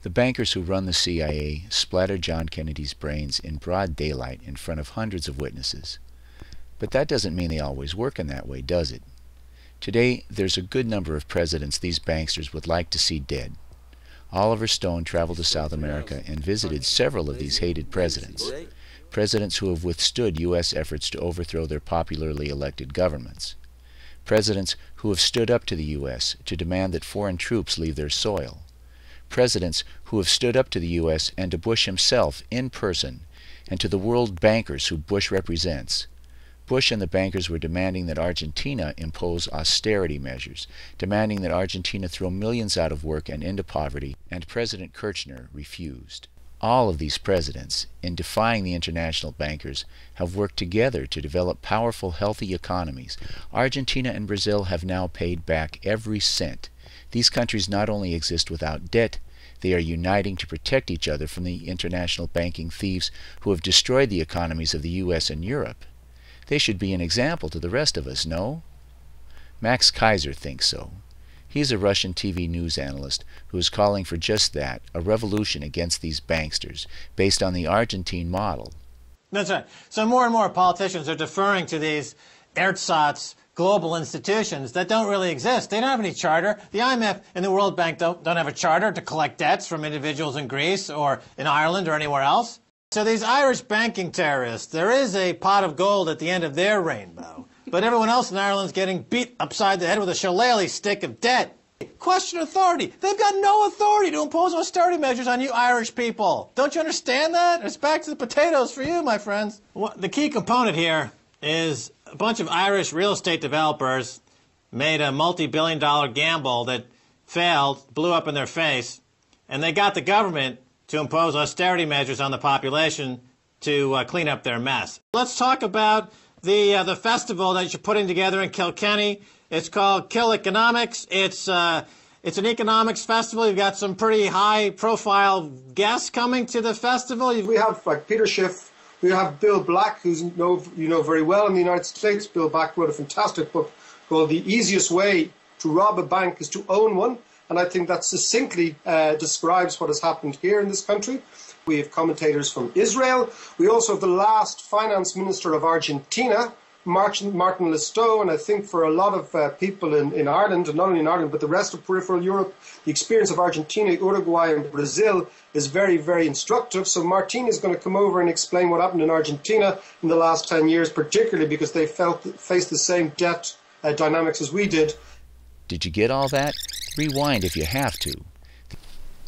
The bankers who run the CIA splattered John Kennedy's brains in broad daylight in front of hundreds of witnesses. But that doesn't mean they always work in that way, does it? Today, there's a good number of presidents these banksters would like to see dead. Oliver Stone traveled to South America and visited several of these hated presidents. Presidents who have withstood U.S. efforts to overthrow their popularly elected governments. Presidents who have stood up to the U.S. to demand that foreign troops leave their soil. Presidents who have stood up to the U.S. and to Bush himself in person, and to the world bankers who Bush represents. Bush and the bankers were demanding that Argentina impose austerity measures, demanding that Argentina throw millions out of work and into poverty, and President Kirchner refused. All of these presidents, in defying the international bankers, have worked together to develop powerful, healthy economies. Argentina and Brazil have now paid back every cent. These countries not only exist without debt, they are uniting to protect each other from the international banking thieves who have destroyed the economies of the U.S. and Europe. They should be an example to the rest of us, no? Max Kaiser thinks so. He's a Russian TV news analyst who is calling for just that, a revolution against these banksters, based on the Argentine model. That's right. So more and more politicians are deferring to these ersatz global institutions that don't really exist. They don't have any charter. The IMF and the World Bank don't have a charter to collect debts from individuals in Greece or in Ireland or anywhere else. So these Irish banking terrorists, there is a pot of gold at the end of their rainbow. But everyone else in Ireland's getting beat upside the head with a shillelagh stick of debt. Question authority. They've got no authority to impose austerity measures on you Irish people. Don't you understand that? It's back to the potatoes for you, my friends. The key component here is a bunch of Irish real estate developers made a multi-billion-dollar gamble that failed, blew up in their face, and they got the government to impose austerity measures on the population to clean up their mess. Let's talk about the festival that you're putting together in Kilkenny. It's called Kill Economics. It's an economics festival. You've got some pretty high-profile guests coming to the festival. We have like Peter Schiff. We have Bill Black, who's you know very well in the United States. Bill Black wrote a fantastic book called The Easiest Way to Rob a Bank is to Own One. And I think that succinctly describes what has happened here in this country. We have commentators from Israel. We also have the last finance minister of Argentina, Martin Lestot. And I think for a lot of people in Ireland, and not only in Ireland, but the rest of peripheral Europe, the experience of Argentina, Uruguay and Brazil is very, very instructive. So Martin is going to come over and explain what happened in Argentina in the last 10 years, particularly because they faced the same debt dynamics as we did. Did you get all that? Rewind if you have to.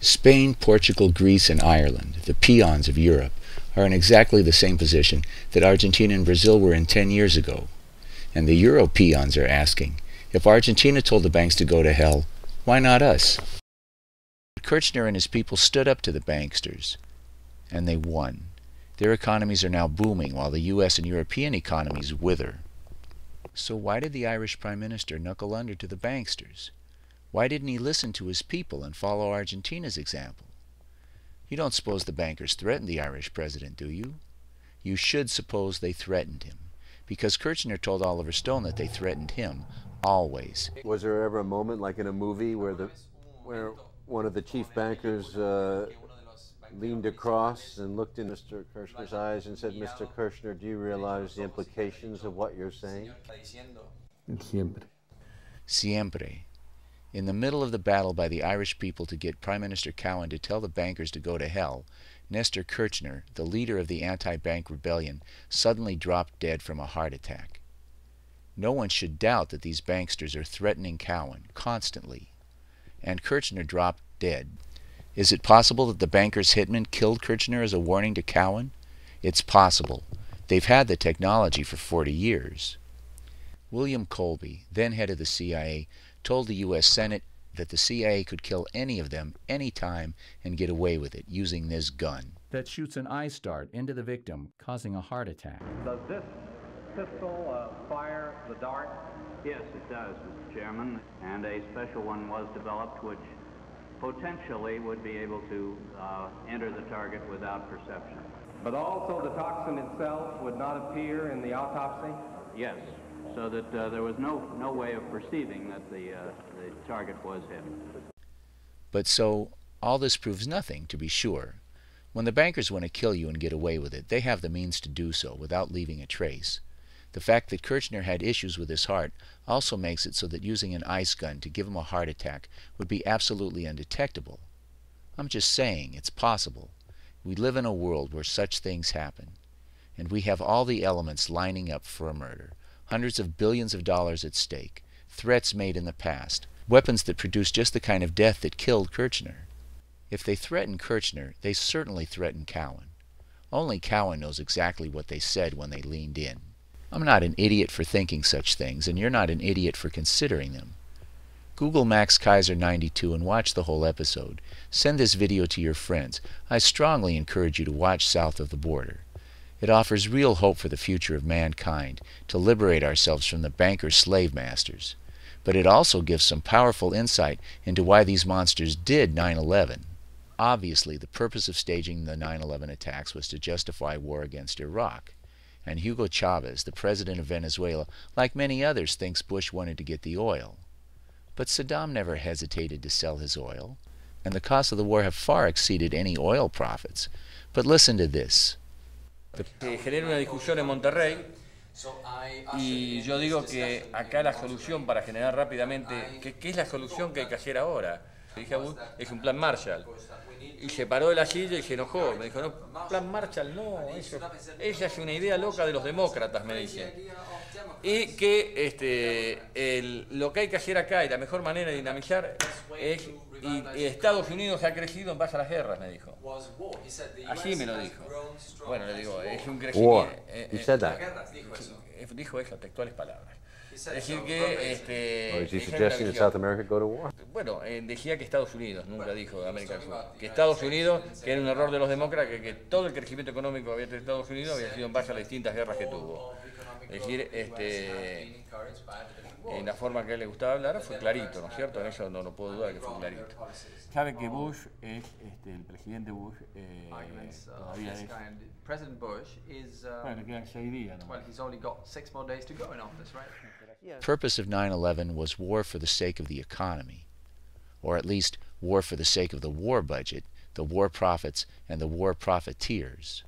Spain, Portugal, Greece, and Ireland, the peons of Europe, are in exactly the same position that Argentina and Brazil were in 10 years ago. And the Euro peons are asking, if Argentina told the banks to go to hell, why not us? Kirchner and his people stood up to the banksters, and they won. Their economies are now booming while the U.S. and European economies wither. So why did the Irish Prime Minister knuckle under to the banksters? Why didn't he listen to his people and follow Argentina's example? You don't suppose the bankers threatened the Irish president, do you? You should suppose they threatened him, because Kirchner told Oliver Stone that they threatened him, always. Was there ever a moment, like in a movie, where one of the chief bankers leaned across and looked in Mr. Kirchner's eyes and said, "Mr. Kirchner, do you realize the implications of what you're saying?" Siempre. Siempre. In the middle of the battle by the Irish people to get Prime Minister Cowan to tell the bankers to go to hell, Nestor Kirchner, the leader of the anti-bank rebellion, suddenly dropped dead from a heart attack. No one should doubt that these banksters are threatening Cowan constantly. And Kirchner dropped dead. Is it possible that the bankers' hitman killed Kirchner as a warning to Cowan? It's possible. They've had the technology for 40 years. William Colby, then head of the CIA, told the U.S. Senate that the CIA could kill any of them anytime and get away with it using this gun that shoots an eye start into the victim, causing a heart attack. Does this pistol fire the dart? Yes, it does, Mr. Chairman, and a special one was developed which potentially would be able to enter the target without perception. But also the toxin itself would not appear in the autopsy? Yes, so that there was no way of perceiving that the target was hit. But so, All this proves nothing, to be sure. When the bankers want to kill you and get away with it, they have the means to do so without leaving a trace. The fact that Kirchner had issues with his heart also makes it so that using an ice gun to give him a heart attack would be absolutely undetectable. I'm just saying, it's possible. We live in a world where such things happen. And we have all the elements lining up for a murder. Hundreds of billions of dollars at stake. Threats made in the past. Weapons that produced just the kind of death that killed Kirchner. If they threaten Kirchner, they certainly threaten Cowan. Only Cowan knows exactly what they said when they leaned in. I'm not an idiot for thinking such things, and you're not an idiot for considering them. Google Max Kaiser 92 and watch the whole episode. Send this video to your friends. I strongly encourage you to watch South of the Border. It offers real hope for the future of mankind, to liberate ourselves from the bankers' slave masters. But it also gives some powerful insight into why these monsters did 9/11. Obviously, the purpose of staging the 9/11 attacks was to justify war against Iraq. And Hugo Chavez, the president of Venezuela, like many others, thinks Bush wanted to get the oil. But Saddam never hesitated to sell his oil, and the costs of the war have far exceeded any oil profits. But listen to this. Se genera una discusión en Monterrey y yo digo que acá la solución para generar rápidamente, ¿qué es la solución que hay que hacer ahora? Le dije a Bush, es un plan Marshall. Y se paró de la silla y se enojó. Me dijo, no, plan Marshall no, esa es una idea loca de los demócratas, me dice. Y que lo que hay que hacer acá y la mejor manera de dinamizar es, y Estados Unidos ha crecido en base a las guerras, me dijo. Así me lo dijo. Bueno, le digo, es un crecimiento. Dijo eso, textuales palabras. Es decir que... Bueno, decía que Estados Unidos, nunca dijo América del Sur. Que Estados Unidos, que era un error de los demócratas, que todo el crecimiento económico que había tenido Estados Unidos había sido en base a las distintas guerras que tuvo. Es decir, en la forma que a él le gustaba hablar fue clarito, ¿no es cierto? En eso no puedo dudar que fue clarito. Sabe que Bush es, el presidente Bush, todavía es... President Bush is, bueno, quedan 6 días, ¿no? well, he's only got 6 more days to go in office, right? The purpose of 9/11 was war for the sake of the economy, or at least war for the sake of the war budget, the war profits, and the war profiteers.